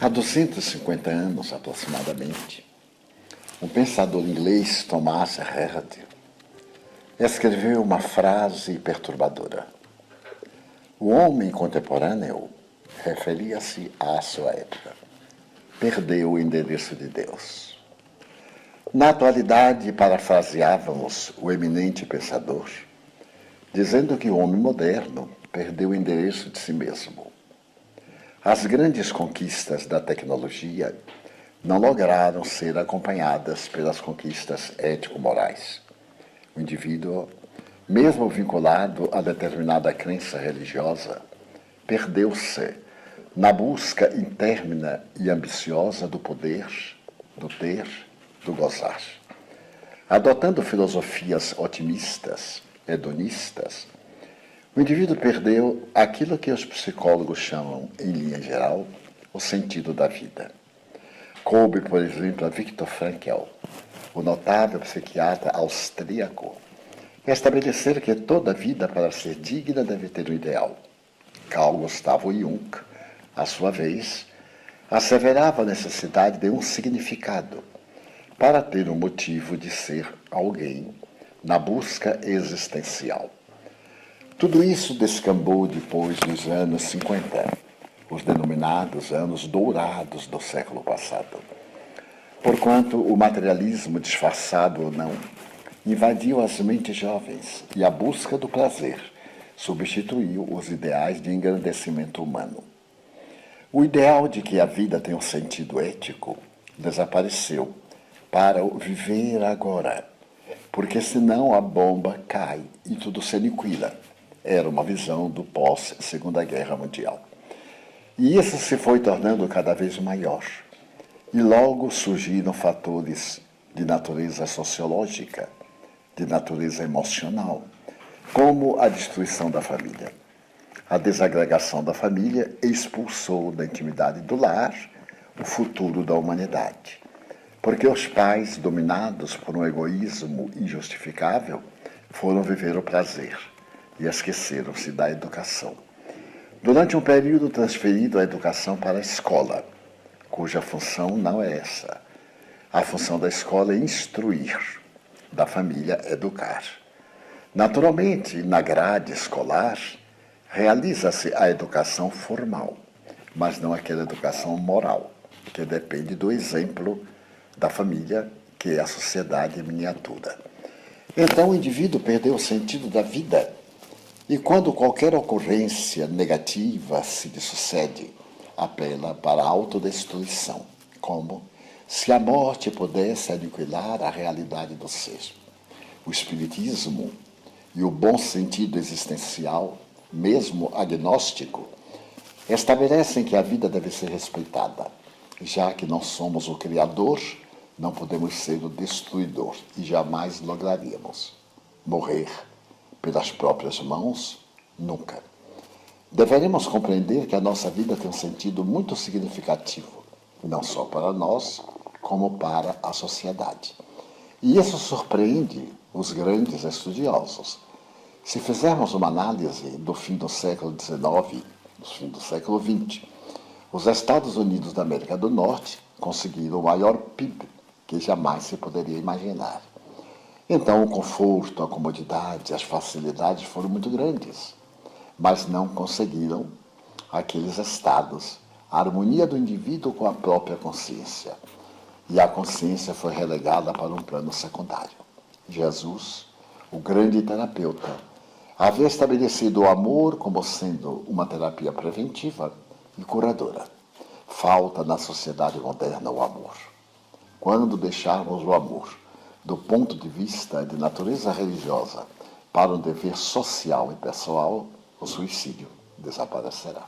Há 250 anos, aproximadamente, um pensador inglês, Thomas Hardy, escreveu uma frase perturbadora. O homem contemporâneo, referia-se à sua época, perdeu o endereço de Deus. Na atualidade, parafraseávamos o eminente pensador, dizendo que o homem moderno perdeu o endereço de si mesmo. As grandes conquistas da tecnologia não lograram ser acompanhadas pelas conquistas ético-morais. O indivíduo, mesmo vinculado a determinada crença religiosa, perdeu-se na busca interna e ambiciosa do poder, do ter, do gozar. Adotando filosofias otimistas, hedonistas, o indivíduo perdeu aquilo que os psicólogos chamam, em linha geral, o sentido da vida. Coube, por exemplo, a Viktor Frankl, o notável psiquiatra austríaco, estabelecer que toda vida, para ser digna, deve ter um ideal. Carl Gustav Jung, à sua vez, asseverava a necessidade de um significado para ter um motivo de ser alguém na busca existencial. Tudo isso descambou depois dos anos 50, os denominados anos dourados do século passado. Porquanto o materialismo, disfarçado ou não, invadiu as mentes jovens e a busca do prazer substituiu os ideais de engrandecimento humano. O ideal de que a vida tem um sentido ético desapareceu para o viver agora, porque senão a bomba cai e tudo se aniquila. Era uma visão do pós-Segunda Guerra Mundial. E isso se foi tornando cada vez maior. E logo surgiram fatores de natureza sociológica, de natureza emocional, como a destruição da família. A desagregação da família expulsou da intimidade do lar o futuro da humanidade. Porque os pais, dominados por um egoísmo injustificável, foram viver o prazer e esqueceram-se da educação. Durante um período transferido a educação para a escola, cuja função não é essa. A função da escola é instruir, da família educar. Naturalmente, na grade escolar, realiza-se a educação formal, mas não aquela educação moral, que depende do exemplo da família, que é a sociedade em miniatura. Então o indivíduo perdeu o sentido da vida. E quando qualquer ocorrência negativa se lhe sucede, apela para a autodestruição, como se a morte pudesse aniquilar a realidade do ser. O espiritismo e o bom sentido existencial, mesmo agnóstico, estabelecem que a vida deve ser respeitada. Já que não somos o Criador, não podemos ser o destruidor e jamais lograríamos morrer pelas próprias mãos, nunca. Deveremos compreender que a nossa vida tem um sentido muito significativo, não só para nós, como para a sociedade. E isso surpreende os grandes estudiosos. Se fizermos uma análise do fim do século XIX, do fim do século XX, os Estados Unidos da América do Norte conseguiram o maior PIB que jamais se poderia imaginar. Então, o conforto, a comodidade, as facilidades foram muito grandes, mas não conseguiram aqueles estados, a harmonia do indivíduo com a própria consciência. E a consciência foi relegada para um plano secundário. Jesus, o grande terapeuta, havia estabelecido o amor como sendo uma terapia preventiva e curadora. Falta na sociedade moderna o amor. Quando deixarmos o amor do ponto de vista de natureza religiosa para um dever social e pessoal, o suicídio desaparecerá.